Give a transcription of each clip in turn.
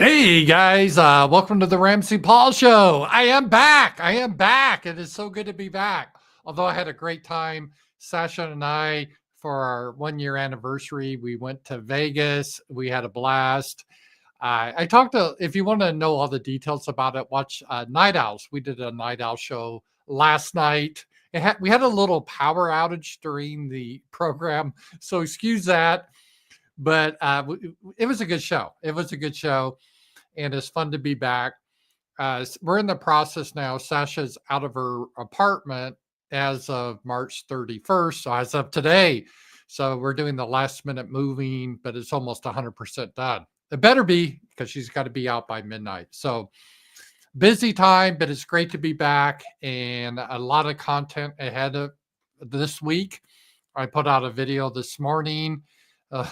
Hey guys, welcome to the RAMZPAUL show. I am back. It is so good to be back. Although I had a great time, Sasha and I, for our 1 year anniversary, we went to Vegas. We had a blast. I talked to, if you want to know all the details about it, watch Night Owls. We did a Night Owl show last night. We had a little power outage during the program, so excuse that. But it was a good show. And it's fun to be back. We're in the process now. Sasha's out of her apartment as of March 31st, so as of today. So we're doing the last minute moving, but it's almost 100% done. It better be, because she's got to be out by midnight. So busy time, but it's great to be back, and a lot of content ahead of this week. I put out a video this morning uh,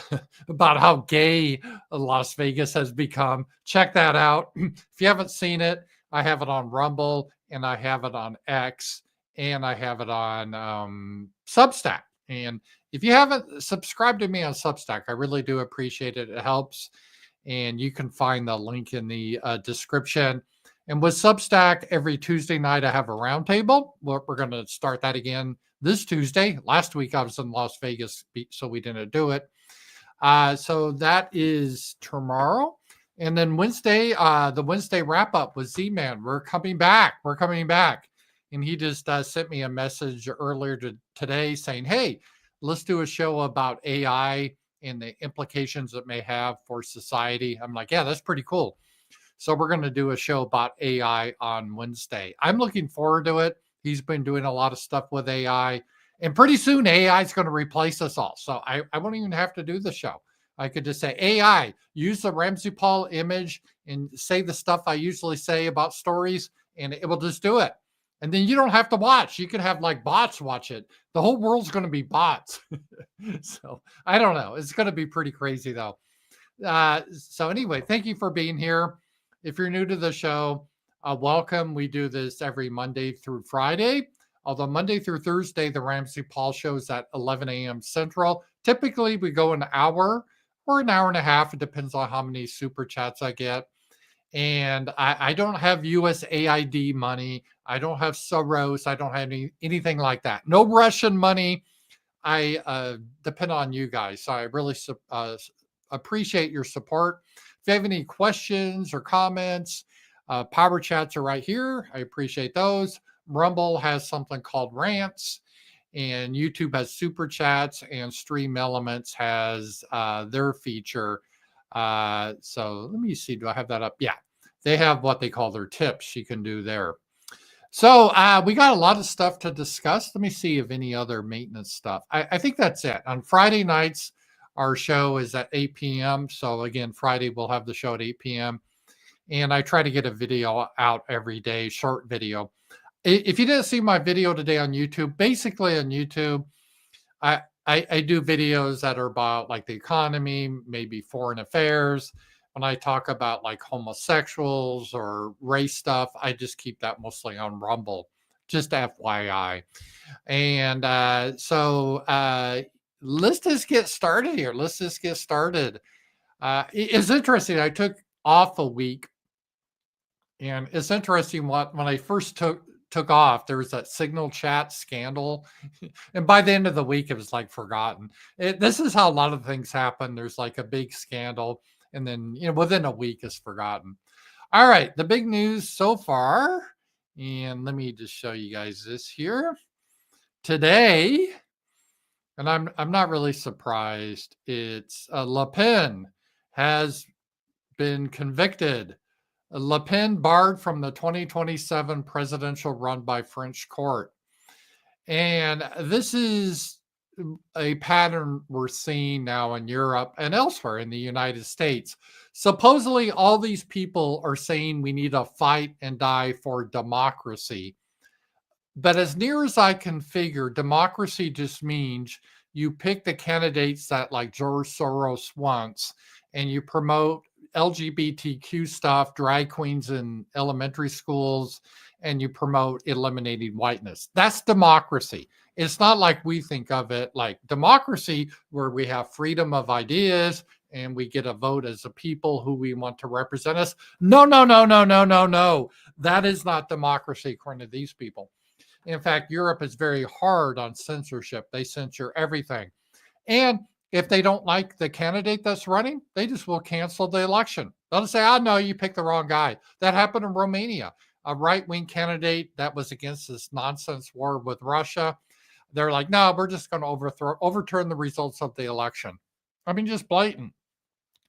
about how gay Las Vegas has become. Check that out. If you haven't seen it, I have it on Rumble, and I have it on X, and I have it on Substack. And if you haven't subscribed to me on Substack, I really do appreciate it. It helps. And you can find the link in the description. And with Substack, every Tuesday night, I have a roundtable. We're going to start that again this Tuesday. Last week, I was in Las Vegas, so we didn't do it. So that is tomorrow. And then Wednesday, the Wednesday wrap up with Z-Man. We're coming back. And he just sent me a message earlier today saying, hey, let's do a show about AI and the implications it may have for society. I'm like, yeah, that's pretty cool. So we're going to do a show about AI on Wednesday. I'm looking forward to it. He's been doing a lot of stuff with AI. And pretty soon AI is going to replace us all. So I won't even have to do the show. I could just say, AI, use the RAMZPAUL image and say the stuff I usually say about stories, and it will just do it. And then you don't have to watch. You can have like bots watch it. The whole world's going to be bots. So I don't know. It's going to be pretty crazy though. So anyway, thank you for being here. If you're new to the show, welcome. We do this every Monday through Friday. Although Monday through Thursday, the RAMZPAUL show is at 11 a.m. Central. Typically, we go an hour or an hour and a half. It depends on how many super chats I get. And I don't have USAID money. I don't have Soros. I don't have anything like that. No Russian money. I depend on you guys. So I really appreciate your support. If you have any questions or comments, Powerchats are right here. I appreciate those. Rumble has something called rants, and YouTube has super chats, and Stream Elements has their feature. So let me see. Do I have that up? Yeah, they have what they call their tips you can do there. So we got a lot of stuff to discuss. Let me see if any other maintenance stuff. I think that's it. On Friday nights, our show is at 8 p.m. So again, Friday we'll have the show at 8 p.m. And I try to get a video out every day, short video. If you didn't see my video today on YouTube, basically on YouTube, I do videos that are about like the economy, maybe foreign affairs. When I talk about like homosexuals or race stuff, I just keep that mostly on Rumble, just FYI. And so let's just get started here. It's interesting. I took off a week, and it's interesting when I first took off, there was that Signal chat scandal. And by the end of the week, it was like forgotten. This is how a lot of things happen. There's like a big scandal, and then, within a week it's forgotten. All right, the big news so far, and let me just show you guys this here. Today, and I'm not really surprised, it's Le Pen has been convicted. Le Pen barred from the 2027 presidential run by French court. And this is a pattern we're seeing now in Europe and elsewhere in the United States. Supposedly, all these people are saying we need to fight and die for democracy. But as near as I can figure, democracy just means you pick the candidates that like George Soros wants, and you promote LGBTQ stuff, drag queens in elementary schools, and you promote eliminating whiteness. That's democracy. It's not like we think of it like democracy, where we have freedom of ideas, and we get a vote as a people who we want to represent us. No, no, no, no, no, no, no. That is not democracy according to these people. In fact, Europe is very hard on censorship. They censor everything. And if they don't like the candidate that's running, they just will cancel the election. They'll just say, oh, no, you picked the wrong guy. That happened in Romania. A right-wing candidate that was against this nonsense war with Russia. They're like, no, we're just going to overturn the results of the election. I mean, just blatant.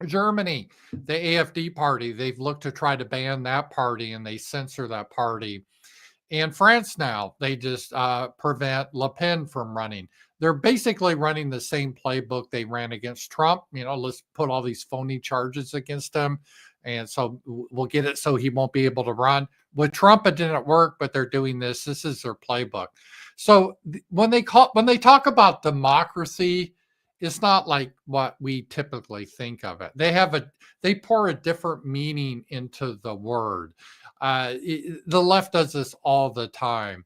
Germany, the AfD party, they've looked to try to ban that party and they censor that party. In France now, they just prevent Le Pen from running. They're basically running the same playbook they ran against Trump. You know, let's put all these phony charges against him. And so we'll get it so he won't be able to run. With Trump, it didn't work, but they're doing this. This is their playbook. So when they talk about democracy, it's not like what we typically think of it. They pour a different meaning into the word. The left does this all the time.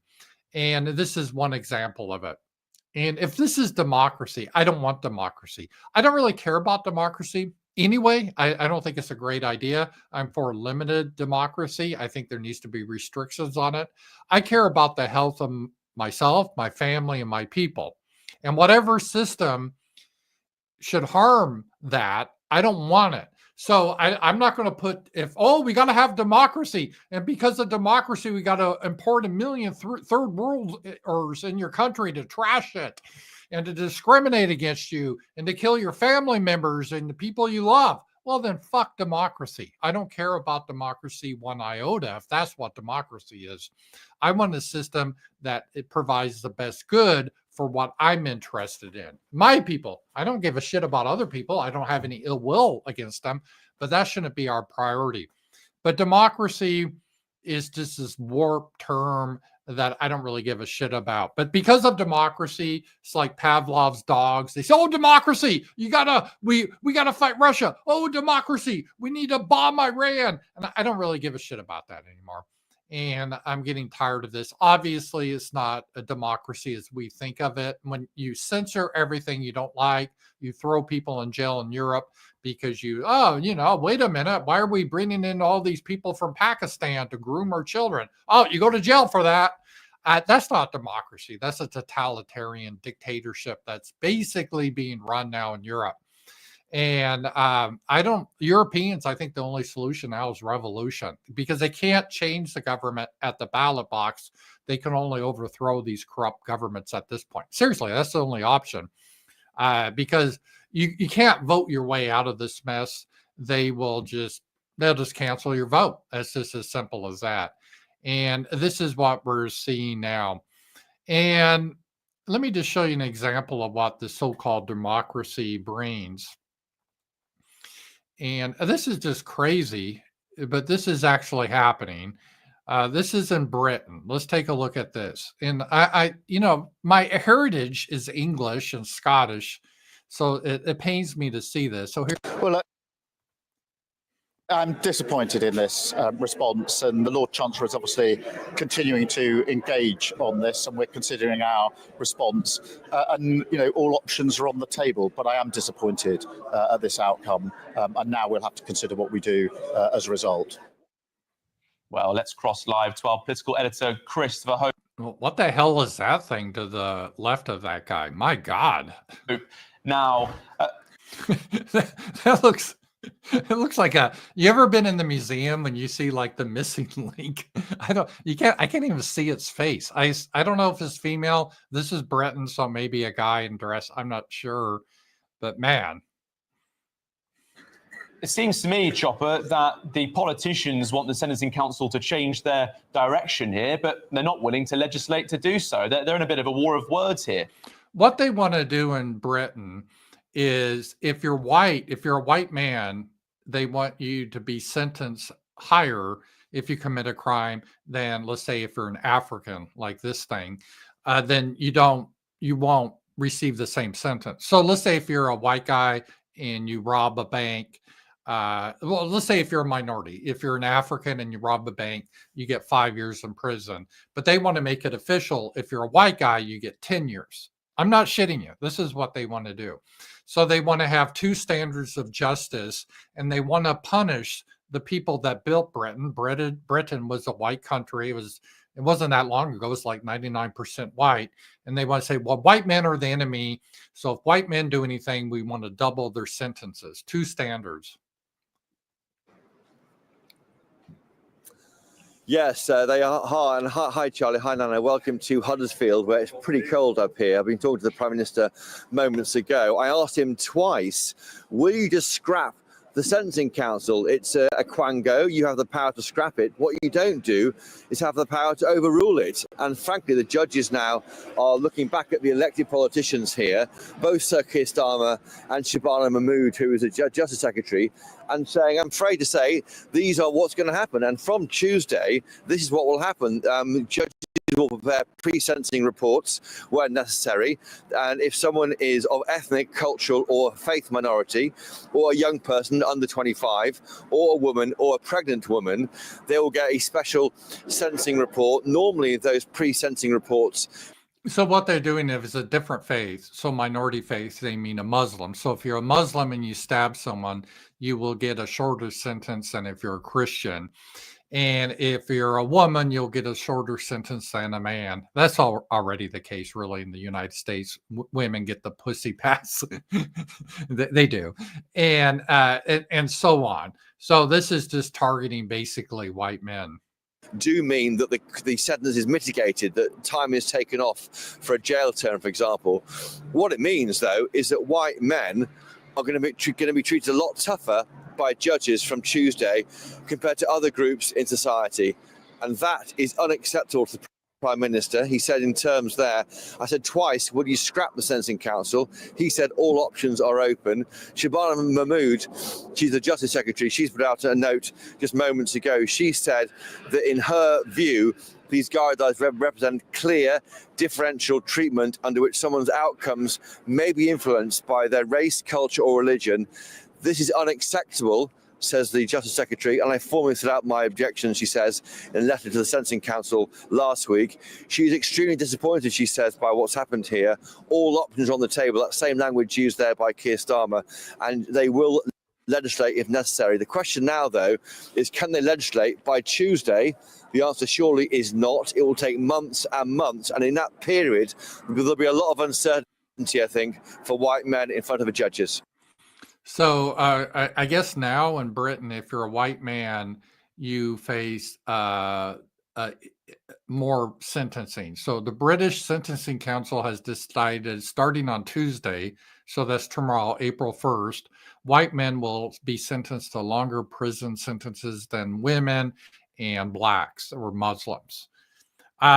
And this is one example of it. And if this is democracy, I don't want democracy. I don't really care about democracy anyway. I don't think it's a great idea. I'm for limited democracy. I think there needs to be restrictions on it. I care about the health of myself, my family, and my people. And whatever system should harm that, I don't want it. So I'm not going to put we got to have democracy. And because of democracy, we got to import 1 million third worlders in your country to trash it and to discriminate against you and to kill your family members and the people you love. Well, then fuck democracy. I don't care about democracy one iota if that's what democracy is. I want a system that it provides the best good for what I'm interested in. My people. I don't give a shit about other people. I don't have any ill will against them, but that shouldn't be our priority. But democracy is just this warped term that I don't really give a shit about. But because of democracy, it's like Pavlov's dogs. They say, oh, democracy, we gotta fight Russia. Oh, democracy, we need to bomb Iran. And I don't really give a shit about that anymore. And I'm getting tired of this. Obviously, it's not a democracy as we think of it. When you censor everything you don't like, you throw people in jail in Europe because wait a minute. Why are we bringing in all these people from Pakistan to groom our children? Oh, you go to jail for that. That's not democracy. That's a totalitarian dictatorship that's basically being run now in Europe. And Europeans, I think the only solution now is revolution because they can't change the government at the ballot box. They can only overthrow these corrupt governments at this point. Seriously, that's the only option because you can't vote your way out of this mess. They'll just cancel your vote. It's just as simple as that. And this is what we're seeing now. And let me just show you an example of what the so-called democracy brings. And this is just crazy, but this is actually happening. This is in Britain. Let's take a look at this. And my heritage is English and Scottish, so it pains me to see this. So here. Well, I'm disappointed in this response, and the Lord Chancellor is obviously continuing to engage on this, and we're considering our response. All options are on the table, but I am disappointed at this outcome, and now we'll have to consider what we do as a result. Well, let's cross live to our political editor, Christopher Hope. What the hell is that thing to the left of that guy? My God. Now, that looks... It looks like you ever been in the museum when you see like the missing link? I can't even see its face. I don't know if it's female. This is Britain, so maybe a guy in dress. I'm not sure, but man. It seems to me, Chopper, that the politicians want the Sentencing Council to change their direction here, but they're not willing to legislate to do so. They're in a bit of a war of words here. What they want to do in Britain is if you're a white man, they want you to be sentenced higher if you commit a crime than, let's say, if you're an African, like this thing, then you won't receive the same sentence. So let's say if you're a white guy and you rob a bank, let's say if you're a minority, if you're an African and you rob a bank, you get 5 years in prison. But they want to make it official. If you're a white guy, you get 10 years. I'm not shitting you. This is what they want to do. So they want to have two standards of justice, and they want to punish the people that built Britain. Britain was a white country. It wasn't that long ago. It was like 99% white. And they want to say, well, white men are the enemy. So if white men do anything, we want to double their sentences. Two standards. Yes, they are. Hi, Charlie. Hi, Nana. Welcome to Huddersfield, where it's pretty cold up here. I've been talking to the Prime Minister moments ago. I asked him twice, will you just scrap the Sentencing Council? It's a quango. You have the power to scrap it. What you don't do is have the power to overrule it. And frankly, the judges now are looking back at the elected politicians here, both Sir Keir Starmer and Shabana Mahmood, who is the Justice Secretary, and saying, I'm afraid to say, these are what's going to happen. And from Tuesday, this is what will happen. Judges will prepare pre-sentencing reports where necessary. And if someone is of ethnic, cultural, or faith minority, or a young person under 25, or a woman, or a pregnant woman, they will get a special sentencing report. Normally, those pre-sentencing reports. So what they're doing is a different faith. So minority faith, they mean a Muslim. So if you're a Muslim and you stab someone, you will get a shorter sentence than if you're a Christian. And if you're a woman, you'll get a shorter sentence than a man. That's already the case, really, in the United States. Women get the pussy pass. They do. And so on. So this is just targeting basically white men. Do mean that the sentence is mitigated, that time is taken off for a jail term, for example. What it means, though, is that white men are going to be treated a lot tougher by judges from Tuesday compared to other groups in society. And that is unacceptable to the Prime Minister. He said in terms there, I said twice, would you scrap the Sentencing Council? He said all options are open. Shabana Mahmood, she's the Justice Secretary, she's put out a note just moments ago. She said that in her view, these guidelines represent clear differential treatment under which someone's outcomes may be influenced by their race, culture, or religion. This is unacceptable, says the Justice Secretary, and I formally set out my objections, she says, in a letter to the Sentencing Council last week. She's extremely disappointed, she says, by what's happened here. All options on the table, that same language used there by Keir Starmer, and they will legislate if necessary. The question now, though, is can they legislate by Tuesday? The answer surely is not. It will take months and months, and in that period, there'll be a lot of uncertainty, I think, for white men in front of the judges. So I guess now in Britain, if you're a white man, you face more sentencing. So the British Sentencing Council has decided, starting on Tuesday, so that's tomorrow, April 1st, white men will be sentenced to longer prison sentences than women and blacks or Muslims.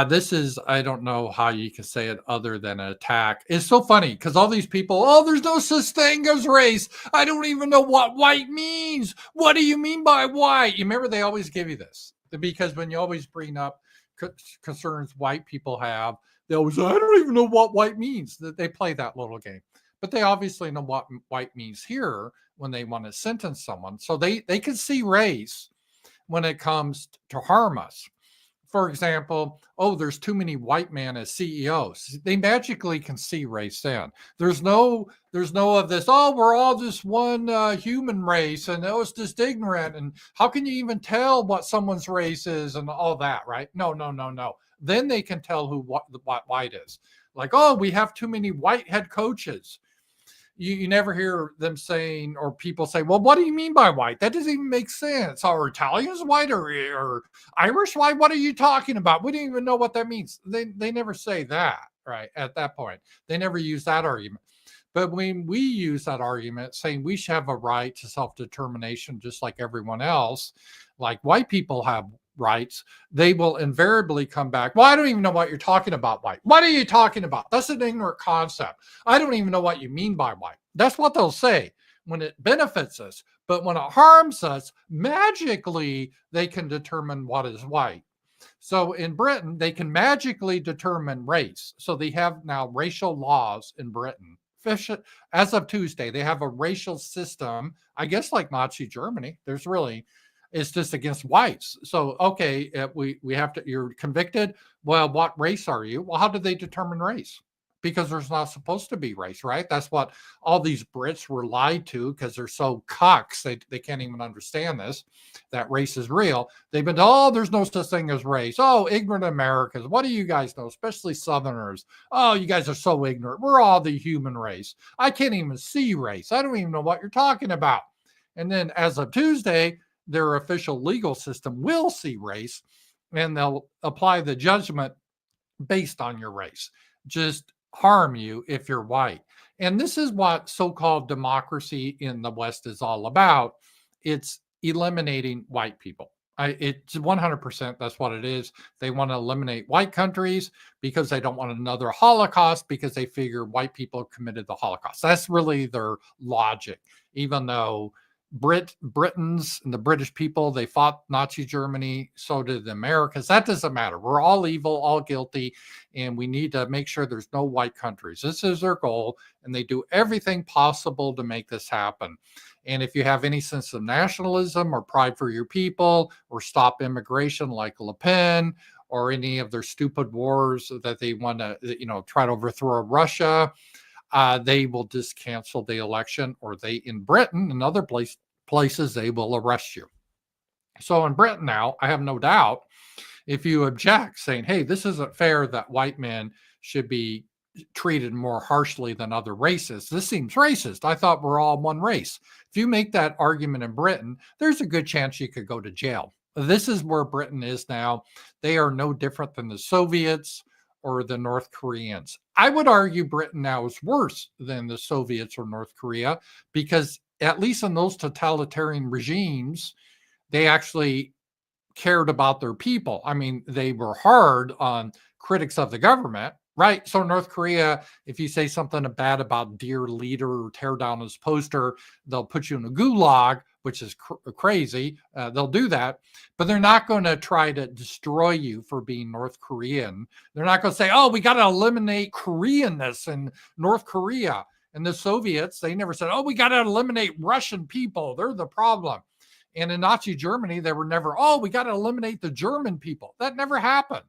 This is, I don't know how you can say it other than an attack. It's so funny because all these people, oh, there's no such thing as race. I don't even know what white means. What do you mean by white? You remember they always give you this because when you always bring up concerns white people have, they always say, I don't even know what white means. They play that little game. But they obviously know what white means here when they want to sentence someone. So they can see race when it comes to harm us. For example, oh, there's too many white men as CEOs. They magically can see race then. There's no of this, oh, we're all just one human race and it's just ignorant. And how can you even tell what someone's race is and all that, right? No. Then they can tell who what white is. Like, oh, we have too many white head coaches. You never hear them saying, or people say, well, what do you mean by white? That doesn't even make sense. Are Italians white or Irish white? What are you talking about? We don't even know what that means. They never say that, right? At that point, they never use that argument. But when we use that argument saying we should have a right to self-determination just like everyone else, like white people have rights, they will invariably come back. Well, I don't even know what you're talking about, white. What are you talking about? That's an ignorant concept. I don't even know what you mean by white. That's what they'll say when it benefits us. But when it harms us, magically, they can determine what is white. So in Britain, they can magically determine race. So they have now racial laws in Britain. As of Tuesday, they have a racial system, I guess like Nazi Germany. It's just against whites. So, okay, we have to, you're convicted. Well, what race are you? Well, how do they determine race? because there's not supposed to be race, right? That's what all these Brits were lied to because they're so cucks. They can't even understand this, that race is real. They've been, oh, there's no such thing as race. Oh, ignorant Americans. What do you guys know, especially Southerners? Oh, you guys are so ignorant. We're all the human race. I can't even see race. I don't even know what you're talking about. And then as of Tuesday, their official legal system will see race, and they'll apply the judgment based on your race, just harm you if you're white. And this is what so-called democracy in the West is all about. It's eliminating white people. It's 100%, that's what it is. They want to eliminate white countries because they don't want another Holocaust, because they figure white people committed the Holocaust. That's really their logic, even though Britons and the British people, they fought Nazi Germany, so did the Americans. That doesn't matter. We're all evil, all guilty, and we need to make sure there's no white countries. This is their goal, and they do everything possible to make this happen. And if you have any sense of nationalism or pride for your people, or stop immigration like Le Pen, or any of their stupid wars that they want to, try to overthrow Russia, they will just cancel the election, or they, in Britain and other places, they will arrest you. So in Britain now, I have no doubt, if you object saying, hey, this isn't fair that white men should be treated more harshly than other races. This seems racist. I thought we're all one race. If you make that argument in Britain, there's a good chance you could go to jail. This is where Britain is now. They are no different than the Soviets or the North Koreans. I would argue Britain now is worse than the Soviets or North Korea, because at least in those totalitarian regimes, they actually cared about their people. I mean, they were hard on critics of the government, right? So North Korea, if you say something bad about dear leader or tear down his poster, they'll put you in a gulag, which is crazy. They'll do that, but they're not going to try to destroy you for being North Korean. They're not going to say, oh, we got to eliminate Koreanness in North Korea. And the Soviets, they never said, oh, we got to eliminate Russian people. They're the problem. And in Nazi Germany, they were never, oh, we got to eliminate the German people. That never happened.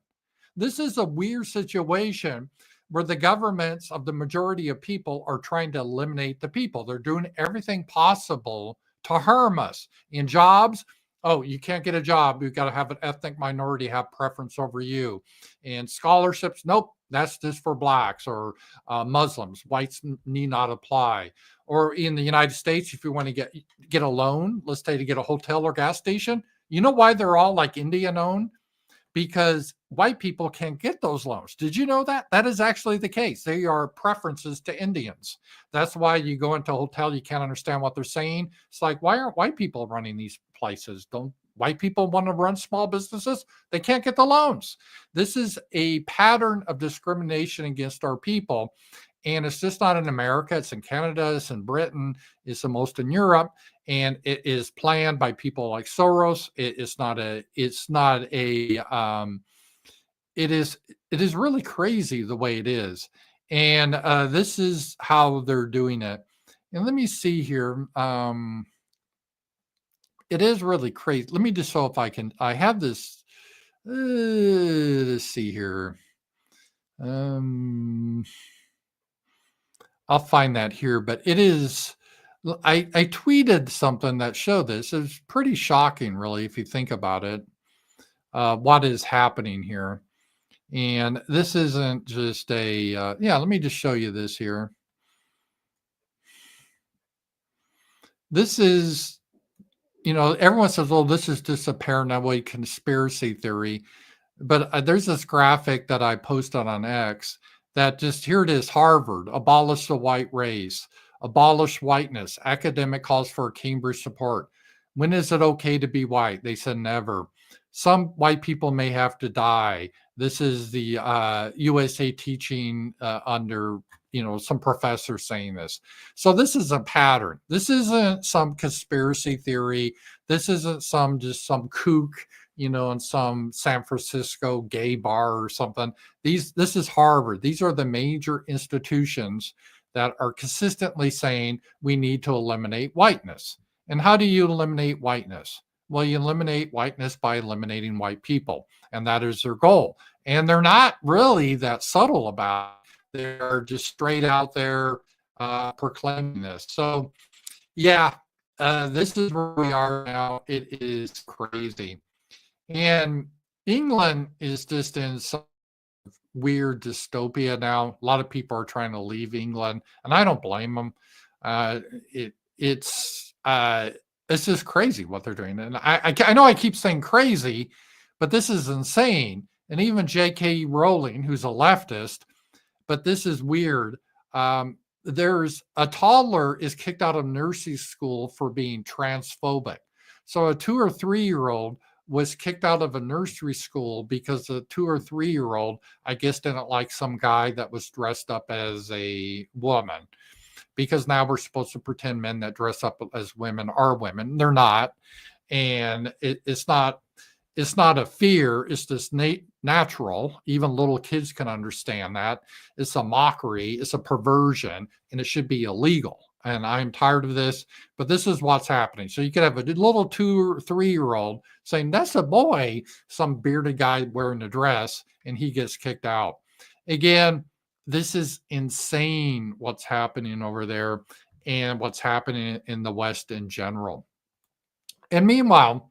This is a weird situation where the governments of the majority of people are trying to eliminate the people. They're doing everything possible to harm us. In jobs, oh, you can't get a job. You've got to have an ethnic minority have preference over you. And scholarships, nope, that's just for blacks or Muslims. Whites need not apply. Or in the United States, if you want to get a loan, let's say to get a hotel or gas station, you know why they're all like Indian owned? Because white people can't get those loans. Did you know that? That is actually the case. They are preferences to Indians. That's why you go into a hotel, you can't understand what they're saying. It's like, why aren't white people running these places? Don't white people want to run small businesses? They can't get the loans. This is a pattern of discrimination against our people. And it's just not in America. It's in Canada. It's in Britain. It's the most in Europe. And it is planned by people like Soros. It is really crazy the way it is. And this is how they're doing it. And let me see here. It is really crazy. Let me just show if I have this. Let's see here. I'll find that here, but it is, I tweeted something that showed this. It was pretty shocking, really, if you think about it, what is happening here. And this isn't just let me just show you this here. This is, everyone says, oh, this is just a paranoid conspiracy theory. But there's this graphic that I posted on X that just, here it is, Harvard, abolish the white race, abolish whiteness, academic calls for Cambridge support. When is it okay to be white? They said never. Some white people may have to die. This is the USA teaching under, some professor saying this. So this is a pattern. This isn't some conspiracy theory. This isn't some kook, in some San Francisco gay bar or something. This is Harvard. These are the major institutions that are consistently saying we need to eliminate whiteness. And how do you eliminate whiteness? Well, you eliminate whiteness by eliminating white people. And that is their goal. And they're not really that subtle about it. They're just straight out there proclaiming this. So, yeah, this is where we are now. It is crazy. And England is just in some weird dystopia now. A lot of people are trying to leave England, and I don't blame them. It's just crazy what they're doing. And I know I keep saying crazy, but this is insane. And even J.K. Rowling, who's a leftist, but this is weird. There's a toddler is kicked out of nursery school for being transphobic. So a 2 or 3 year old was kicked out of a nursery school because a 2 or 3 year old, I guess, didn't like some guy that was dressed up as a woman. Because now we're supposed to pretend men that dress up as women are women. They're not. And it's not a fear. It's just natural. Even little kids can understand that. It's a mockery. It's a perversion, and it should be illegal. And I'm tired of this, but this is what's happening. So you could have a little 2 or 3 year old saying, that's a boy, some bearded guy wearing a dress, and he gets kicked out. Again, this is insane what's happening over there and what's happening in the West in general. And meanwhile,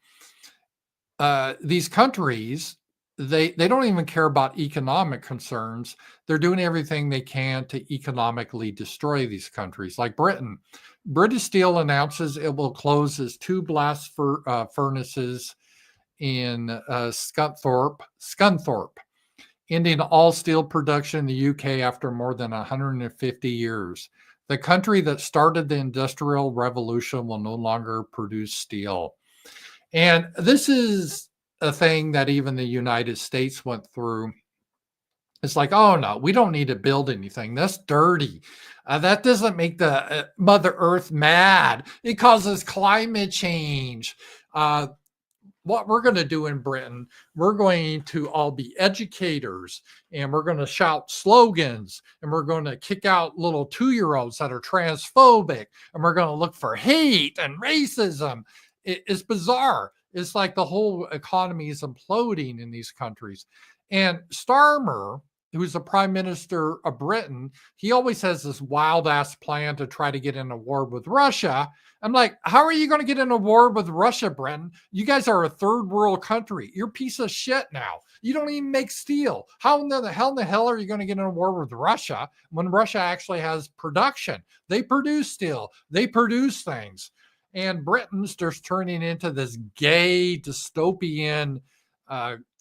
these countries, they don't even care about economic concerns. They're doing everything they can to economically destroy these countries, like Britain. British Steel announces it will close its 2 blast furnaces in Scunthorpe, ending all steel production in the UK after more than 150 years. The country that started the Industrial Revolution will no longer produce steel. And this is a thing that even the United States went through. It's like, oh no, we don't need to build anything. That's dirty. That doesn't make the Mother Earth mad. It causes climate change. What we're going to do in Britain, we're going to all be educators, and we're going to shout slogans, and we're going to kick out little 2-year-olds that are transphobic, and we're going to look for hate and racism. It's bizarre. It's like the whole economy is imploding in these countries. And Starmer, who's the prime minister of Britain, he always has this wild ass plan to try to get in a war with Russia. I'm like, how are you going to get in a war with Russia, Britain? You guys are a third world country. You're a piece of shit now. You don't even make steel. How in the hell are you going to get in a war with Russia when Russia actually has production? They produce steel. They produce things. And Britain's just turning into this gay dystopian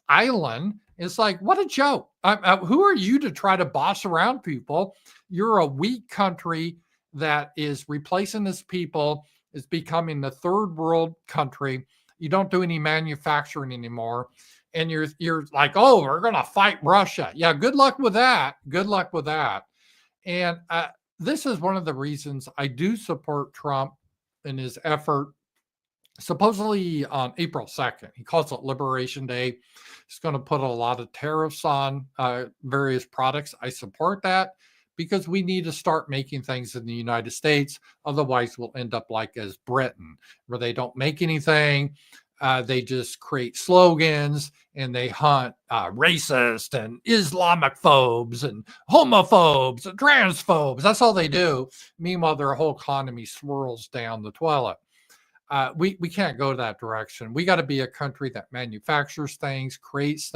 island. It's like, what a joke. Who are you to try to boss around people? You're a weak country that is replacing its people, is becoming the third world country. You don't do any manufacturing anymore. And you're like, oh, we're going to fight Russia. Yeah, good luck with that. Good luck with that. And this is one of the reasons I do support Trump in his effort. Supposedly on April 2nd, he calls it Liberation Day. He's going to put a lot of tariffs on various products. I support that because we need to start making things in the United States. Otherwise, we'll end up like as Britain, where they don't make anything. They just create slogans and they hunt racist and Islamic phobes and homophobes and transphobes. That's all they do. Meanwhile, their whole economy swirls down the toilet. We can't go that direction. We got to be a country that manufactures things, creates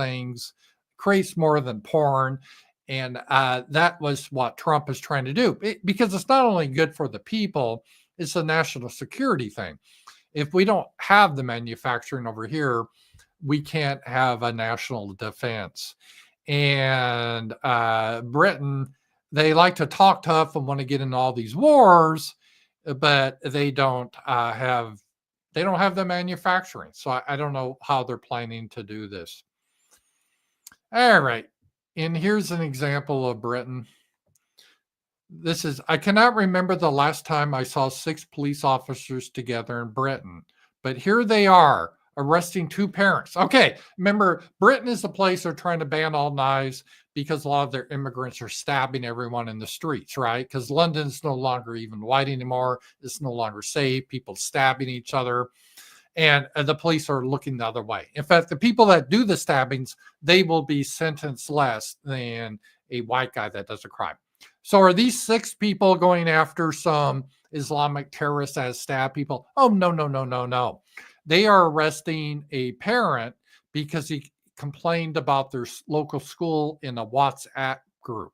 more than porn. And that was what Trump is trying to do, because it's not only good for the people, it's a national security thing. If we don't have the manufacturing over here, we can't have a national defense. And Britain, they like to talk tough and want to get in all these wars, but they don't have the manufacturing. So I don't know how they're planning to do this. All right. And here's an example of Britain. I cannot remember the last time I saw 6 police officers together in Britain, but here they are arresting 2 parents. Okay, remember, Britain is the place they're trying to ban all knives because a lot of their immigrants are stabbing everyone in the streets, right? Because London's no longer even white anymore. It's no longer safe. People stabbing each other. And the police are looking the other way. In fact, the people that do the stabbings, they will be sentenced less than a white guy that does a crime. So are these 6 people going after some Islamic terrorists that stab people? Oh, no, no, no, no, no. They are arresting a parent because he complained about their local school in a WhatsApp group.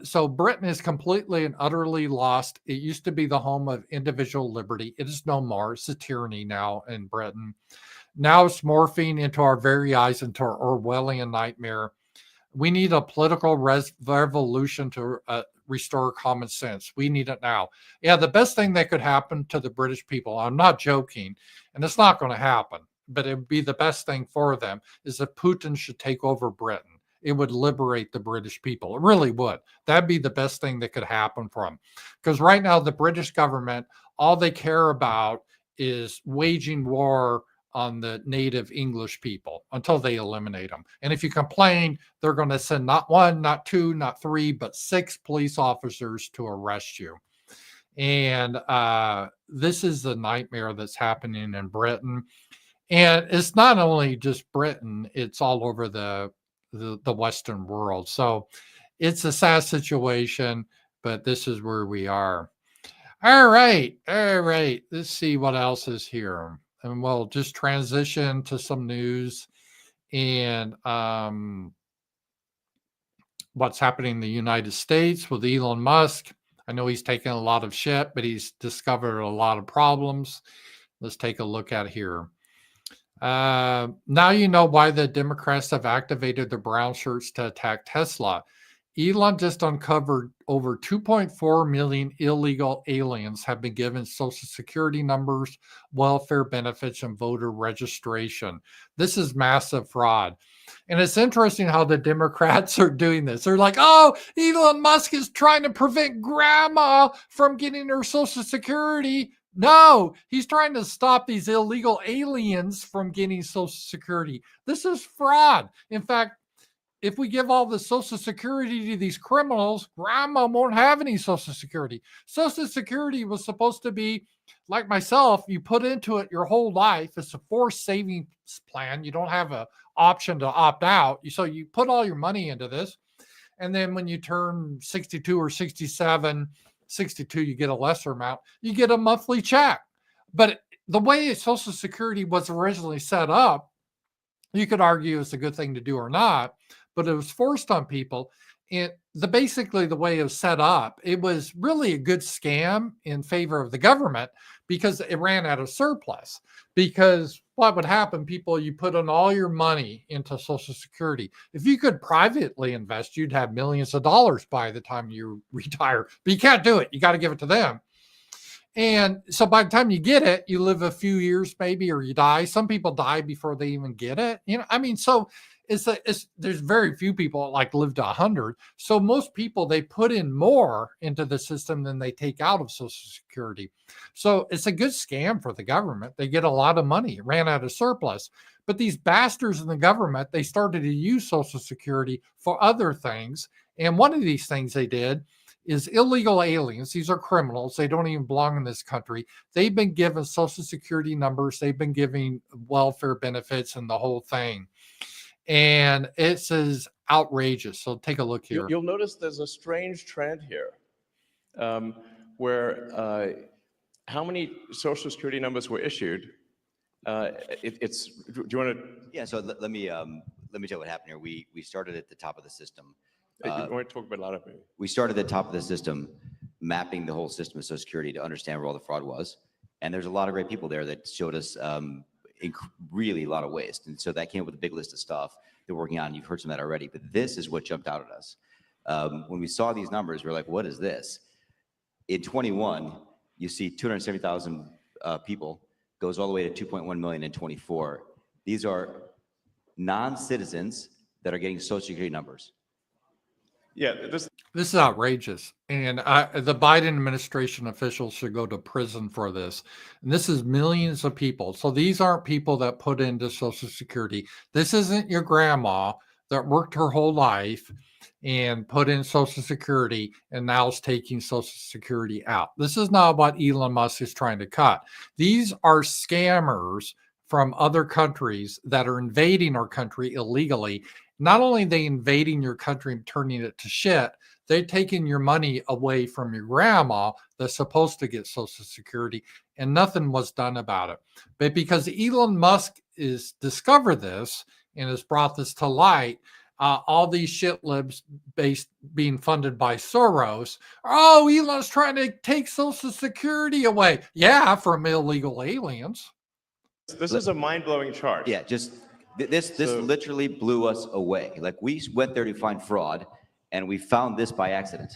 So Britain is completely and utterly lost. It used to be the home of individual liberty. It is no more. It's a tyranny now in Britain. Now it's morphing into our very eyes, into our Orwellian nightmare. We need a political revolution to restore common sense. We need it now. Yeah, the best thing that could happen to the British people, I'm not joking, and it's not going to happen, but it would be the best thing for them, is that Putin should take over Britain. It would liberate the British people. It really would. That'd be the best thing that could happen for them. Because right now, the British government, all they care about is waging war on the native English people until they eliminate them. And if you complain, they're going to send not 1, not 2, not 3, but 6 police officers to arrest you. And this is the nightmare that's happening in Britain. And it's not only just Britain, it's all over the Western world. So it's a sad situation, but this is where we are. All right. Let's see what else is here. And we'll just transition to some news and what's happening in the United States with Elon Musk. I know he's taken a lot of shit, but he's discovered a lot of problems. Let's take a look at here. Now you know why the Democrats have activated the brown shirts to attack Tesla. Elon just uncovered over 2.4 million illegal aliens have been given Social Security numbers, welfare benefits, and voter registration. This is massive fraud. And it's interesting how the Democrats are doing this. They're like, oh, Elon Musk is trying to prevent grandma from getting her Social Security. No, he's trying to stop these illegal aliens from getting Social Security. This is fraud. In fact, if we give all the Social Security to these criminals, grandma won't have any Social Security. Social Security was supposed to be like myself. You put into it your whole life. It's a forced savings plan. You don't have an option to opt out. So you put all your money into this. And then when you turn 62 or 67, 62, you get a lesser amount. You get a monthly check. But the way Social Security was originally set up, you could argue it's a good thing to do or not, but it was forced on people. And basically the way it was set up, it was really a good scam in favor of the government because it ran out of surplus. Because what would happen, people, you put in all your money into Social Security. If you could privately invest, you'd have millions of dollars by the time you retire. But you can't do it. You got to give it to them. And so by the time you get it, you live a few years maybe, or you die. Some people die before they even get it. So there's very few people that like live to 100. So most people, they put in more into the system than they take out of Social Security. So it's a good scam for the government. They get a lot of money. It ran out of surplus. But these bastards in the government, they started to use Social Security for other things. And one of these things they did is illegal aliens. These are criminals. They don't even belong in this country. They've been given Social Security numbers. They've been giving welfare benefits and the whole thing. And it says outrageous. So take a look here. You'll notice there's a strange trend here where how many Social Security numbers were issued. Do you want to? Yeah, so let me tell you what happened here. We started at the top of the system. You want to talk about a lot of it. We started at the top of the system, mapping the whole system of Social Security to understand where all the fraud was. And there's a lot of great people there that showed us really a lot of waste. And so that came up with a big list of stuff they're working on. You've heard some of that already, but this is what jumped out at us. When we saw these numbers, we were like, what is this? In 21, you see 270,000 people, goes all the way to 2.1 million in 24. These are non-citizens that are getting Social Security numbers. Yeah, this is outrageous. And the Biden administration officials should go to prison for this. And this is millions of people. So these aren't people that put into Social Security. This isn't your grandma that worked her whole life and put in Social Security and now is taking Social Security out. This is not what Elon Musk is trying to cut. These are scammers from other countries that are invading our country illegally. not only are they invading your country and turning it to shit, they're taking your money away from your grandma that's supposed to get Social Security, and nothing was done about it. But because Elon Musk is discovered this and has brought this to light, all these shit libs being funded by Soros. Oh, Elon's trying to take Social Security away. Yeah, from illegal aliens. This is a mind-blowing chart. Yeah, just this literally blew us away. Like, we went there to find fraud, and we found this by accident.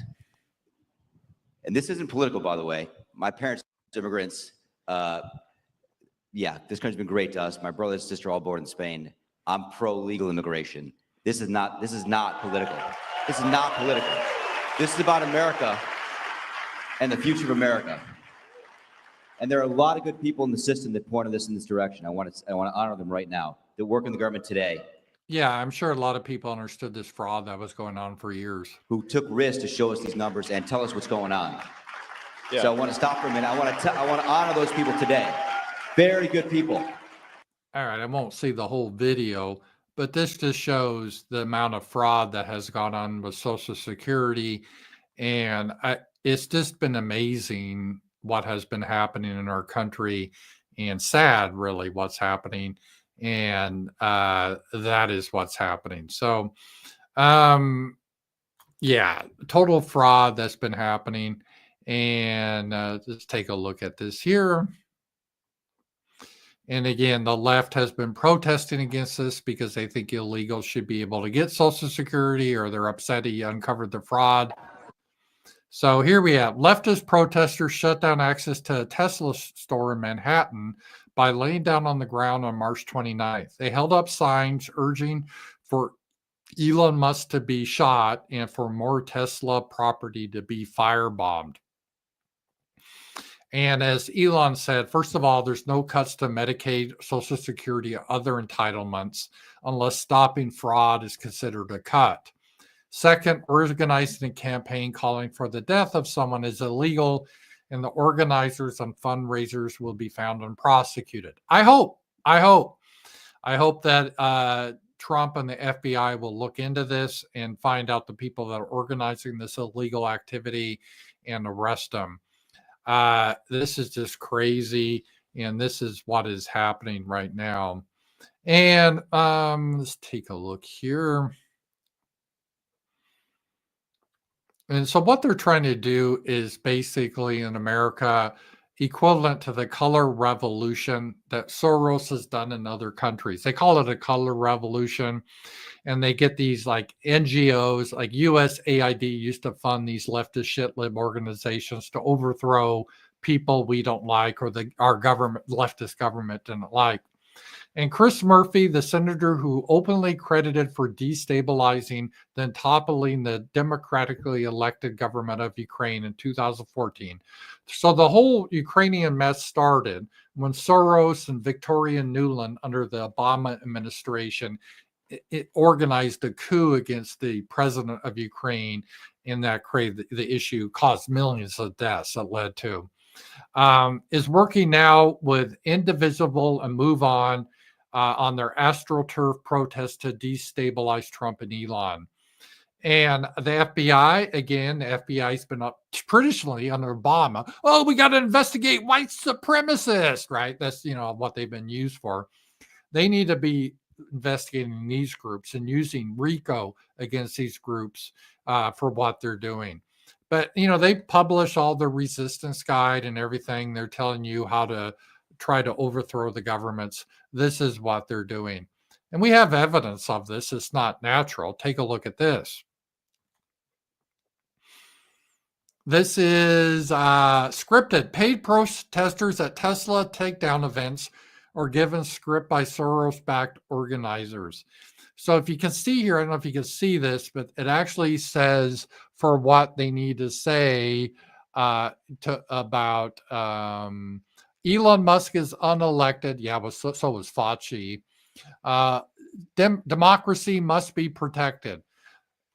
And this isn't political, by the way. My parents are immigrants. Yeah, this country's been great to us. My brother and sister are all born in Spain. I'm pro-legal immigration. This is not political. This is not political. This is about America and the future of America. And there are a lot of good people in the system that pointed this in this direction. I want to honor them right now, that work in the government today, Yeah, I'm sure a lot of people understood this fraud that was going on for years. who took risks to show us these numbers and tell us what's going on. Yeah. So I want to stop for a minute. I want to honor those people today. Very good people. All right, I won't see the whole video, but this just shows the amount of fraud that has gone on with Social Security. And it's just been amazing what has been happening in our country, and sad, really, what's happening. And that is what's happening. So, yeah, total fraud that's been happening. And let's take a look at this here. And again, the left has been protesting against this because they think illegals should be able to get Social Security, or they're upset he uncovered the fraud. So here we have leftist protesters shut down access to a Tesla store in Manhattan by laying down on the ground on March 29th. They held up signs urging for Elon Musk to be shot and for more Tesla property to be firebombed. And as Elon said, first of all, there's no cuts to Medicaid, Social Security, or other entitlements unless stopping fraud is considered a cut. Second, organizing a campaign calling for the death of someone is illegal, and the organizers and fundraisers will be found and prosecuted. I hope that Trump and the FBI will look into this and find out the people that are organizing this illegal activity and arrest them. This is just crazy, and this is what is happening right now. And let's take a look here. And so what they're trying to do is basically in America equivalent to the color revolution that Soros has done in other countries. They call it a color revolution, and they get these like NGOs, like USAID used to fund these leftist shit lib organizations to overthrow people we don't like, or our government, leftist government, didn't like. And Chris Murphy, the senator who openly credited for destabilizing, then toppling the democratically elected government of Ukraine in 2014. So the whole Ukrainian mess started when Soros and Victoria Nuland, under the Obama administration, it organized a coup against the president of Ukraine, and that created the issue, caused millions of deaths that led to. Is working now with Indivisible and Move On their AstroTurf protest to destabilize Trump and Elon. And the FBI, again, the FBI's been up traditionally under Obama. Oh, we got to investigate white supremacists, right? That's, what they've been used for. They need to be investigating these groups and using RICO against these groups for what they're doing. But, they publish all the resistance guide and everything. They're telling you how to try to overthrow the governments. This is what they're doing. And we have evidence of this. It's not natural. Take a look at this. This is scripted. Paid protesters at Tesla takedown events are given script by Soros-backed organizers. So if you can see here, I don't know if you can see this, but it actually says for what they need to say about Elon Musk is unelected. Yeah, so was Fauci. Democracy must be protected.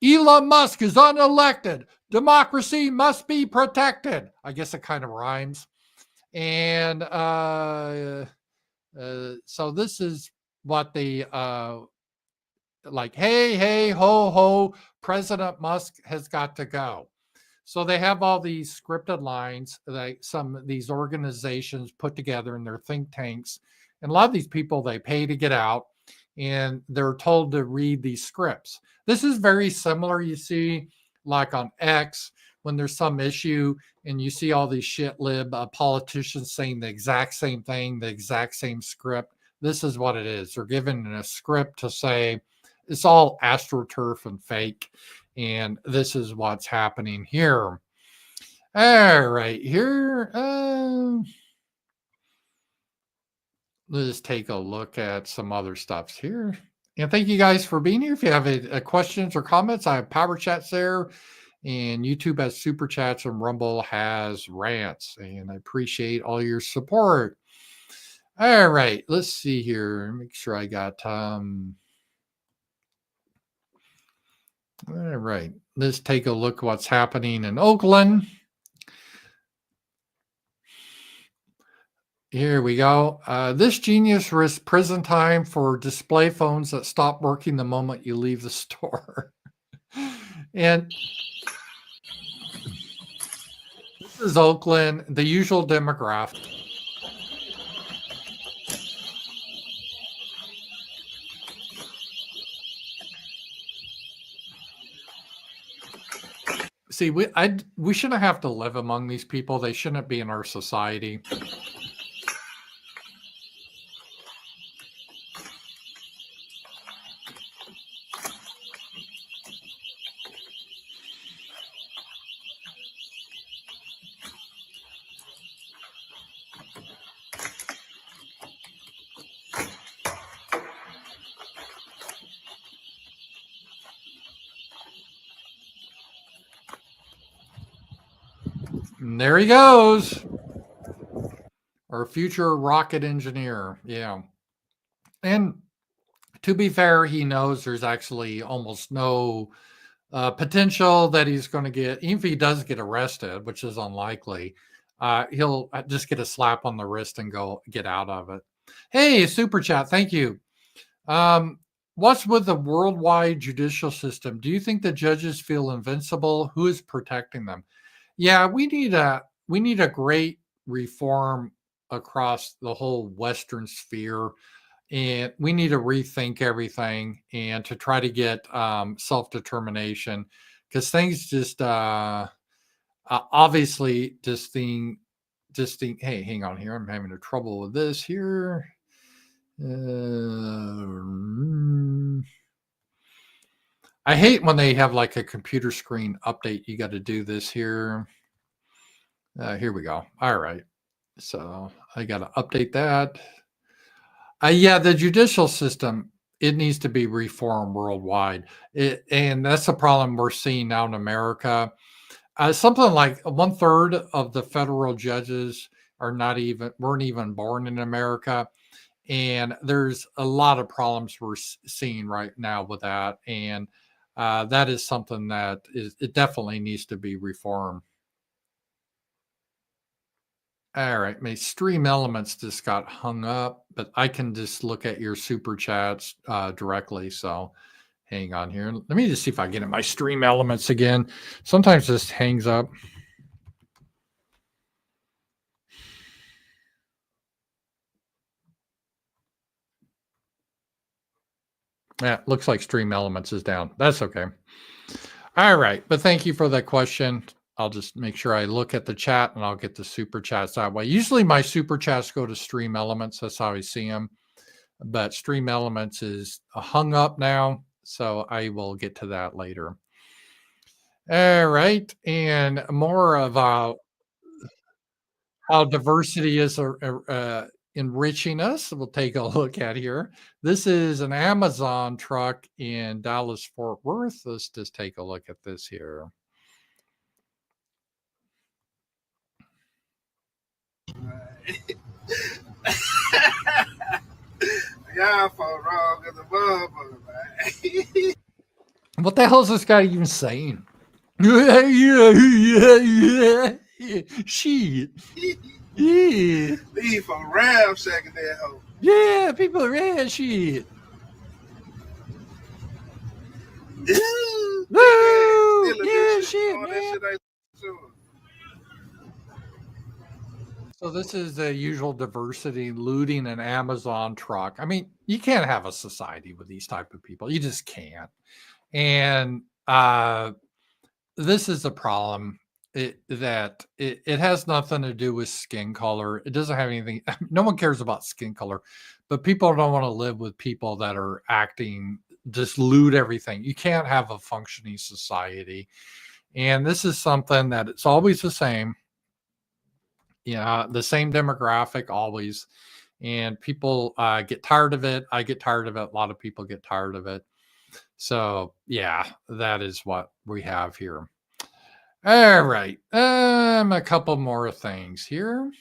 Elon Musk is unelected. Democracy must be protected. I guess it kind of rhymes. And so this is what they like, hey, ho, ho, President Musk has got to go. So they have all these scripted lines that some of these organizations put together in their think tanks. And a lot of these people, they pay to get out and they're told to read these scripts. This is very similar, you see, like on X, when there's some issue and you see all these shit lib politicians saying the exact same thing, the exact same script. This is what it is. They're given a script to say it's all astroturf and fake. And this is what's happening here. All right, here. Let's take a look at some other stuff here. And thank you guys for being here. If you have questions or comments, I have Powerchats there. And YouTube has Super Chats and Rumble has rants. And I appreciate all your support. All right, let's see here. Make sure I got... All right, let's take a look what's happening in Oakland. Here we go. This genius risks prison time for display phones that stop working the moment you leave the store. And this is Oakland, the usual demographic. See, we shouldn't have to live among these people. They shouldn't be in our society. And there he goes. Our future rocket engineer. Yeah. And to be fair, he knows there's actually almost no potential that he's going to get, even if he does get arrested, which is unlikely, he'll just get a slap on the wrist and go get out of it. Hey, Super Chat. Thank you. What's with the worldwide judicial system? Do you think the judges feel invincible? Who is protecting them? Yeah, we need a great reform across the whole Western sphere, and we need to rethink everything and to try to get self-determination, because things just obviously just think. Hey, hang on here. I'm having a trouble with this here. I hate when they have like a computer screen update. You got to do this here. Here we go. All right. So I got to update that. Yeah, the judicial system, it needs to be reformed worldwide. And that's the problem we're seeing now in America. Something like 1/3 of the federal judges weren't even born in America. And there's a lot of problems we're seeing right now with that. And that is something that it definitely needs to be reformed. All right, my stream elements just got hung up, but I can just look at your super chats directly. So hang on here. Let me just see if I get in my stream elements again. Sometimes this hangs up. Yeah, looks like stream elements is down. That's okay. All right, but thank you for that question. I'll just make sure I look at the chat and I'll get the super chats that way. Usually my super chats go to stream elements. That's how I see them. But stream elements is hung up now. So I will get to that later. All right. And more about how diversity is enriching us. We'll take a look at here. This is an Amazon truck in Dallas, Fort Worth. Let's just take a look at this here. Y'all for wrong as a motherfucker, man. What the hell is this guy even saying? Shit. Yeah. Leave from ramsacking that hoe. Yeah, people are shit. Woo! Stealing Yeah, this shit, all that man. shit ain't sure. So this is the usual diversity, looting an Amazon truck. I mean, you can't have a society with these type of people. You just can't. And this is a problem. It has nothing to do with skin color. It doesn't have anything. No one cares about skin color, but people don't want to live with people that are acting just loot everything. You can't have a functioning society. And this is something that it's always the same. Yeah, the same demographic always. And people get tired of it. I get tired of it. A lot of people get tired of it. So, yeah, that is what we have here. All right. A couple more things here.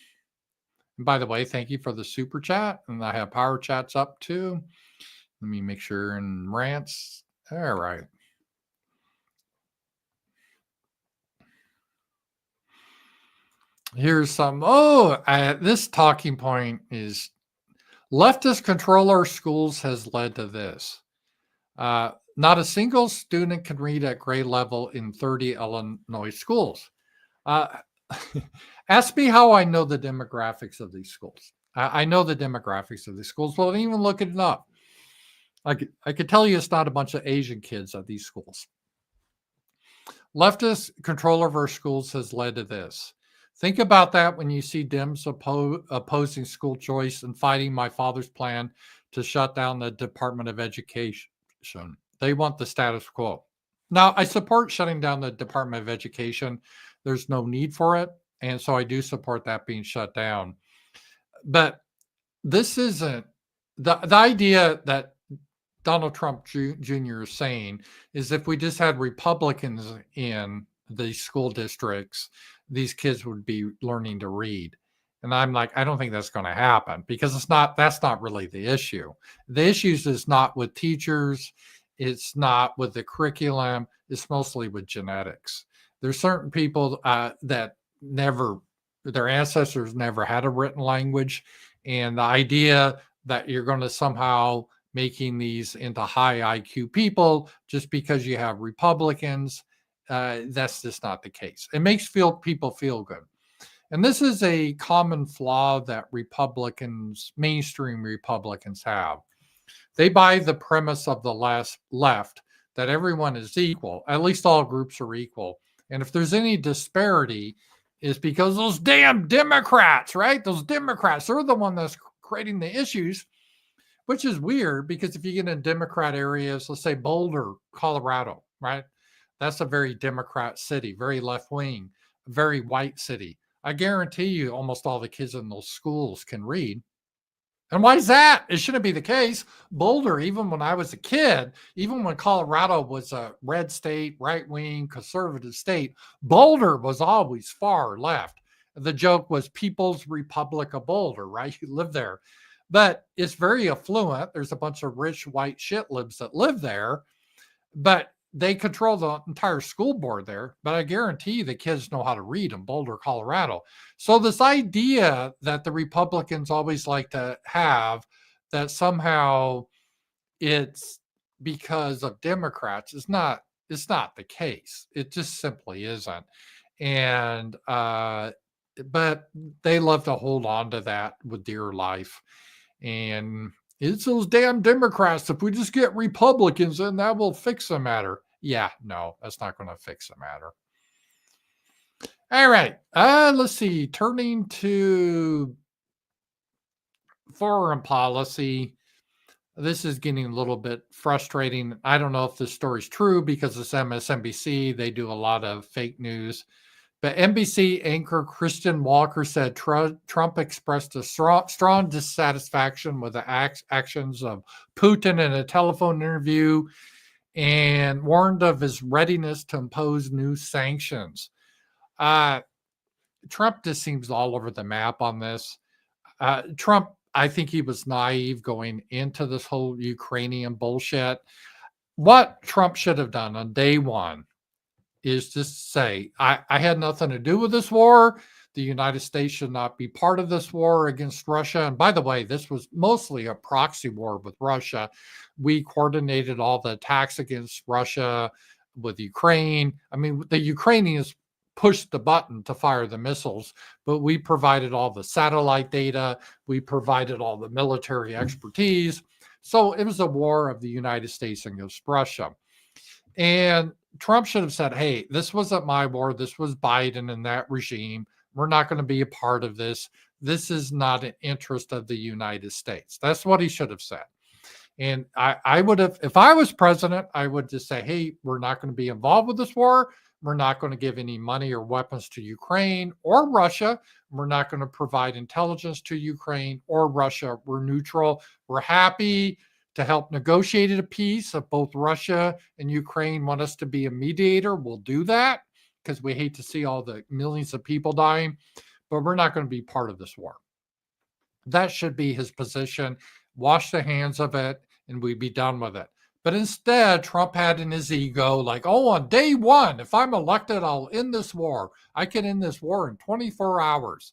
And by the way, thank you for the super chat. And I have power chats up too. Let me make sure and rants. All right. Here's some. This talking point is leftist control our schools has led to this. Not a single student can read at grade level in 30 Illinois schools. Ask me how I know the demographics of these schools. I know the demographics of these schools. Well, even look it up. I could tell you it's not a bunch of Asian kids at these schools. Leftist control of our schools has led to this. Think about that when you see Dems opposing school choice and fighting my father's plan to shut down the Department of Education. They want the status quo. Now, I support shutting down the Department of Education. There's no need for it. And so I do support that being shut down. But this isn't the idea that Donald Trump Jr. is saying is if we just had Republicans in the school districts, these kids would be learning to read. And I'm like, I don't think that's going to happen because that's not really the issue. The issues is not with teachers. It's not with the curriculum. It's mostly with genetics. There's certain people that their ancestors never had a written language. And the idea that you're going to somehow making these into high IQ people just because you have Republicans, that's just not the case. It makes people feel good. And this is a common flaw that mainstream Republicans have. They buy the premise of the left that everyone is equal, at least all groups are equal. And if there's any disparity, it's because those damn Democrats, right? Those Democrats, they're the one that's creating the issues, which is weird because if you get in Democrat areas, let's say Boulder, Colorado, right? That's a very Democrat city, very left wing, very white city. I guarantee you almost all the kids in those schools can read. And why is that? It shouldn't be the case. Boulder, even when I was a kid, even when Colorado was a red state, right-wing, conservative state, Boulder was always far left. The joke was People's Republic of Boulder, right? You live there. But it's very affluent. There's a bunch of rich white shitlibs that live there. But they control the entire school board there, but I guarantee you the kids know how to read in Boulder, Colorado. So this idea that the Republicans always like to have that somehow it's because of Democrats it's not the case. It just simply isn't. And but they love to hold on to that with dear life. And it's those damn Democrats. If we just get Republicans, then that will fix the matter. Yeah, no, that's not going to fix the matter. All right. Let's see. Turning to foreign policy. This is getting a little bit frustrating. I don't know if this story's true because it's MSNBC. They do a lot of fake news. But NBC anchor Christian Walker said Trump expressed a strong dissatisfaction with the actions of Putin in a telephone interview and warned of his readiness to impose new sanctions. Trump just seems all over the map on this. Trump, I think he was naive going into this whole Ukrainian bullshit. What Trump should have done on day one is just say, I had nothing to do with this war. The United States should not be part of this war against Russia. And by the way, this was mostly a proxy war with Russia. We coordinated all the attacks against Russia with Ukraine. I mean, the Ukrainians pushed the button to fire the missiles, but we provided all the satellite data. We provided all the military expertise. So it was a war of the United States against Russia. And Trump should have said, hey, this wasn't my war. This was Biden and that regime. We're not going to be a part of this. This is not an interest of the United States. That's what he should have said. And I would have, if I was president, I would just say, hey, we're not going to be involved with this war. We're not going to give any money or weapons to Ukraine or Russia. We're not going to provide intelligence to Ukraine or Russia. We're neutral. We're happy to help negotiate a peace. If both Russia and Ukraine want us to be a mediator, we'll do that because we hate to see all the millions of people dying, but we're not going to be part of this war. That should be his position. Wash the hands of it and we'd be done with it. But instead, Trump had in his ego, like, oh, on day one, if I'm elected, I'll end this war. I can end this war in 24 hours.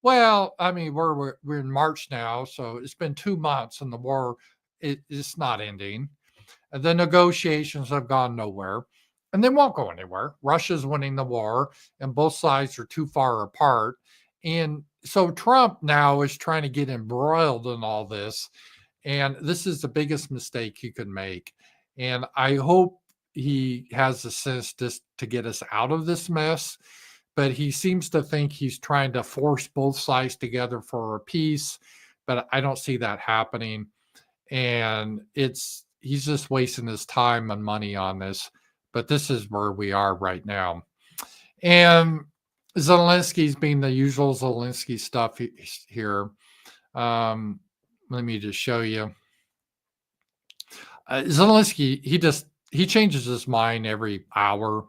Well, I mean, we're in March now, so it's been 2 months and the war it's not ending. The negotiations have gone nowhere and they won't go anywhere. Russia's winning the war and both sides are too far apart. And so Trump now is trying to get embroiled in all this. And this is the biggest mistake he could make. And I hope he has the sense just to get us out of this mess. But he seems to think he's trying to force both sides together for a peace. But I don't see that happening. And he's just wasting his time and money on this. But this is where we are right now. And Zelensky's being the usual Zelensky stuff here. Let me just show you. Zelensky, he changes his mind every hour.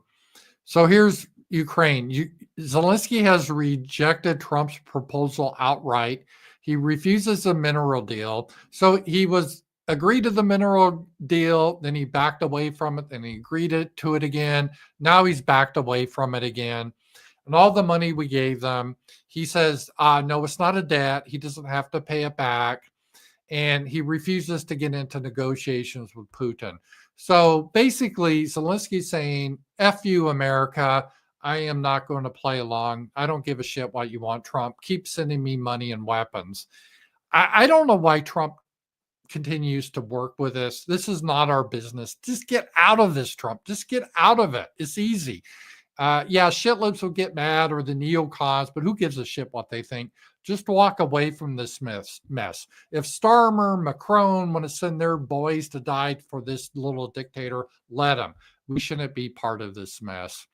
So here's Ukraine. Zelensky has rejected Trump's proposal outright. He refuses a mineral deal. So he agreed to the mineral deal, then he backed away from it, then he agreed to it again. Now he's backed away from it again. And all the money we gave them, he says, no, it's not a debt. He doesn't have to pay it back. And he refuses to get into negotiations with Putin. So basically, Zelensky's saying, F you, America. I am not going to play along. I don't give a shit what you want, Trump. Keep sending me money and weapons. I don't know why Trump continues to work with us. This is not our business. Just get out of this, Trump. Just get out of it. It's easy. Yeah, shitlibs will get mad or the neocons, but who gives a shit what they think? Just walk away from this mess. If Starmer, Macron want to send their boys to die for this little dictator, let them. We shouldn't be part of this mess.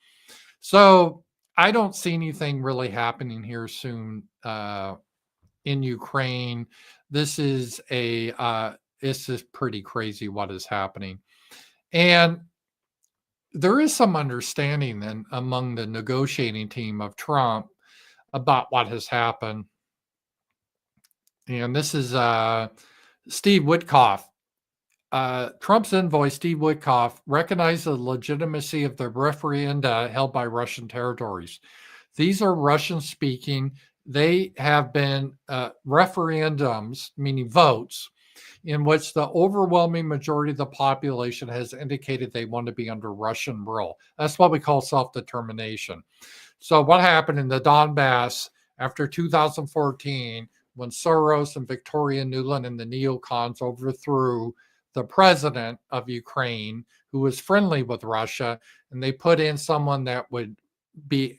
So I don't see anything really happening here soon in Ukraine. This is it's just pretty crazy what is happening. And there is some understanding then among the negotiating team of Trump about what has happened. And this is Steve Witkoff. Trump's envoy, Steve Witkoff, recognized the legitimacy of the referenda held by Russian territories. These are Russian-speaking. They have been referendums, meaning votes, in which the overwhelming majority of the population has indicated they want to be under Russian rule. That's what we call self-determination. So what happened in the Donbass after 2014, when Soros and Victoria Nuland and the neocons overthrew the president of Ukraine, who was friendly with Russia, and they put in someone that would be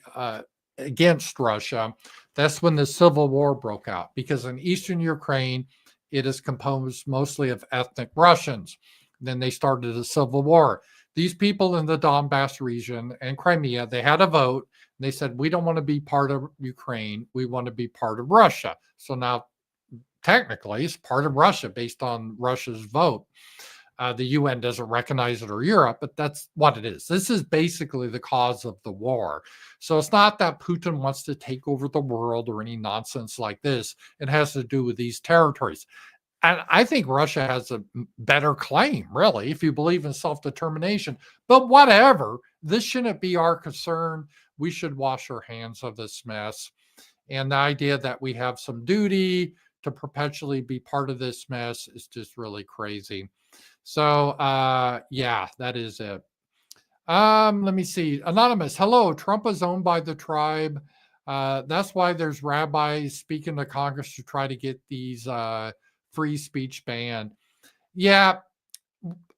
against Russia, that's when the civil war broke out. Because in eastern Ukraine, it is composed mostly of ethnic Russians. Then they started a civil war. These people in the Donbass region and Crimea, they had a vote. And they said, we don't want to be part of Ukraine. We want to be part of Russia. So now, technically, it's part of Russia based on Russia's vote. The UN doesn't recognize it, or Europe, but that's what it is. This is basically the cause of the war. So it's not that Putin wants to take over the world or any nonsense like this. It has to do with these territories. And I think Russia has a better claim, really, if you believe in self-determination. But whatever, this shouldn't be our concern. We should wash our hands of this mess. And the idea that we have some duty to perpetually be part of this mess is just really crazy. So, yeah, that is it. Let me see. Anonymous, hello. Trump is owned by the tribe. That's why there's rabbis speaking to Congress to try to get these free speech banned. Yeah,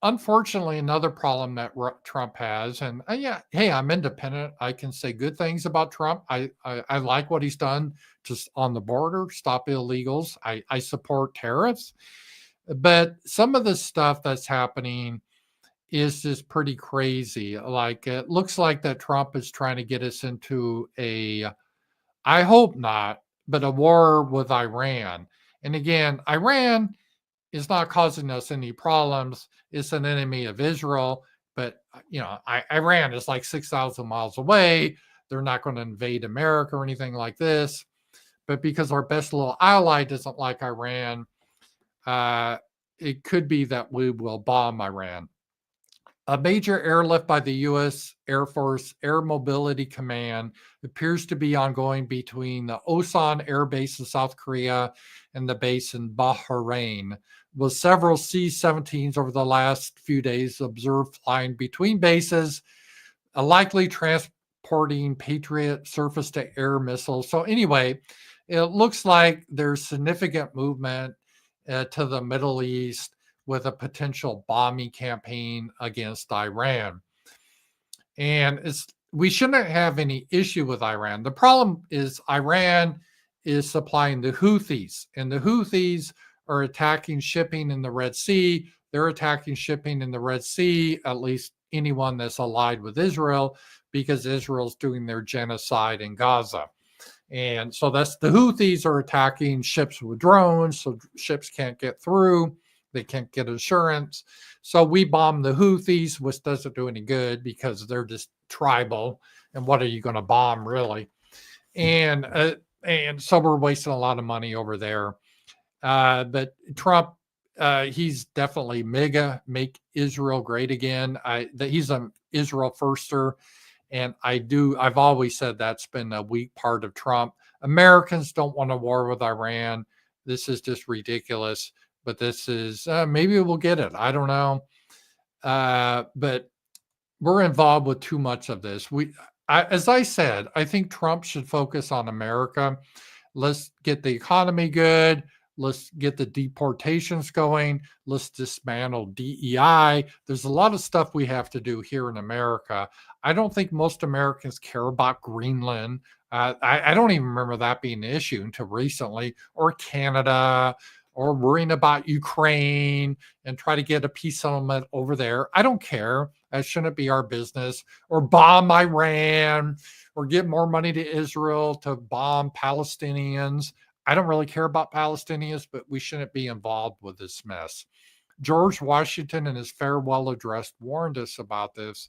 unfortunately, another problem that Trump has, and yeah, hey, I'm independent. I can say good things about Trump. I like what he's done just on the border, stop illegals. I support tariffs, but some of the stuff that's happening is just pretty crazy. Like it looks like that Trump is trying to get us into a, I hope not, but a war with Iran. And again, Iran is not causing us any problems. It's an enemy of Israel, but Iran is like 6,000 miles away. They're not going to invade America or anything like this. But because our best little ally doesn't like Iran, it could be that we will bomb Iran. A major airlift by the U.S. Air Force Air Mobility Command appears to be ongoing between the Osan Air Base in South Korea and the base in Bahrain, with several C-17s over the last few days observed flying between bases, likely transporting Patriot surface-to-air missiles. So anyway, it looks like there's significant movement to the Middle East with a potential bombing campaign against Iran. And we shouldn't have any issue with Iran. The problem is Iran is supplying the Houthis, and the Houthis are attacking shipping in the Red Sea. They're attacking shipping in the Red Sea, at least anyone that's allied with Israel, because Israel's doing their genocide in Gaza. And so that's the Houthis are attacking ships with drones, so ships can't get through. They can't get insurance. So we bomb the Houthis, which doesn't do any good because they're just tribal. And what are you going to bomb, really? And so we're wasting a lot of money over there. But Trump, he's definitely make Israel great again. He's an Israel firster. And I've always said that's been a weak part of Trump. Americans don't want a war with Iran. This is just ridiculous. But this is, maybe we'll get it. I don't know. But we're involved with too much of this. As I said, I think Trump should focus on America. Let's get the economy good. Let's get the deportations going. Let's dismantle DEI. There's a lot of stuff we have to do here in America. I don't think most Americans care about Greenland. I don't even remember that being an issue until recently, or Canada, or worrying about Ukraine and try to get a peace settlement over there. I don't care. That shouldn't be our business. Or bomb Iran, or give more money to Israel to bomb Palestinians. I don't really care about Palestinians, but we shouldn't be involved with this mess. George Washington in his farewell address warned us about this,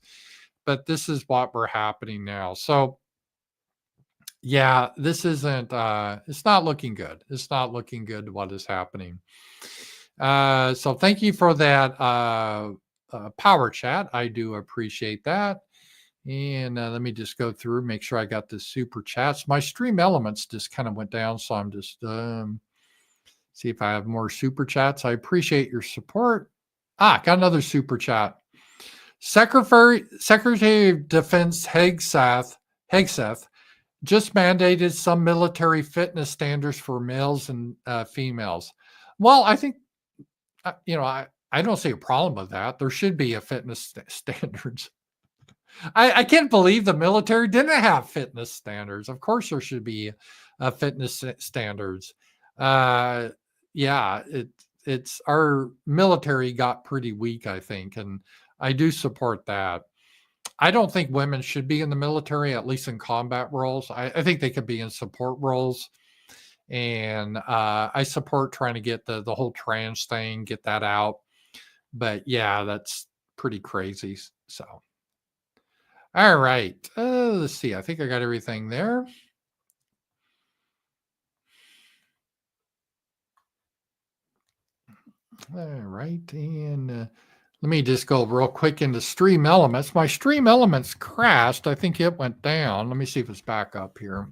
but this is what we're happening now. So yeah, this isn't, it's not looking good. It's not looking good what is happening. So thank you for that power chat. I do appreciate that. And let me just go through, make sure I got the super chats. My stream elements just kind of went down, so I'm just see if I have more super chats. I appreciate your support. Got another super chat. Secretary of Defense Hegseth just mandated some military fitness standards for males and females. Well, I think, I don't see a problem with that. There should be a fitness standards. I can't believe the military didn't have fitness standards. Of course, there should be fitness standards. Yeah, it's our military got pretty weak, I think, and I do support that. I don't think women should be in the military, at least in combat roles. I think they could be in support roles. And I support trying to get the whole trans thing, get that out. But yeah, that's pretty crazy. So, all right. Let's see. I think I got everything there. All right. And let me just go real quick into Stream Elements. My Stream Elements crashed. I think it went down. Let me see if it's back up here.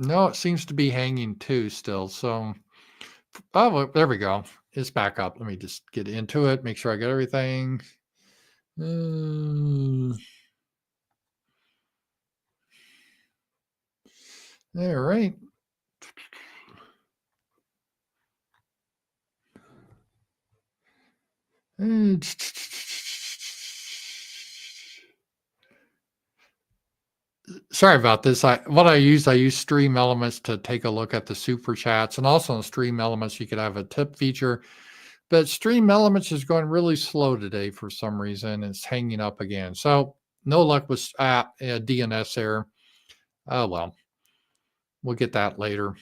No, it seems to be hanging too still. So, oh, well, there we go. It's back up. Let me just get into it. Make sure I got everything. All right. Sorry about this. I use Stream Elements to take a look at the super chats, and also in Stream Elements you could have a tip feature. But Stream Elements is going really slow today for some reason. It's hanging up again. So no luck with DNS error. Oh well, we'll get that later.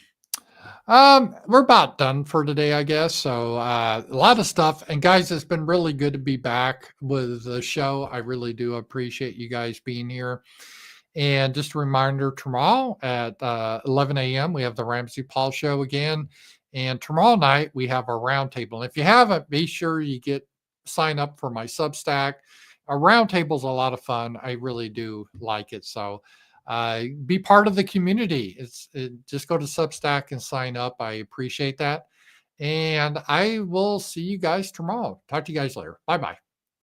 We're about done for today, I guess. So a lot of stuff. And guys, it's been really good to be back with the show. I really do appreciate you guys being here. And just a reminder, tomorrow at 11 a.m., we have the Ramsey Paul show again. And tomorrow night, we have our roundtable. And if you haven't, be sure you sign up for my Substack. Our roundtable is a lot of fun. I really do like it. So be part of the community. Just go to Substack and sign up. I appreciate that. And I will see you guys tomorrow. Talk to you guys later. Bye-bye.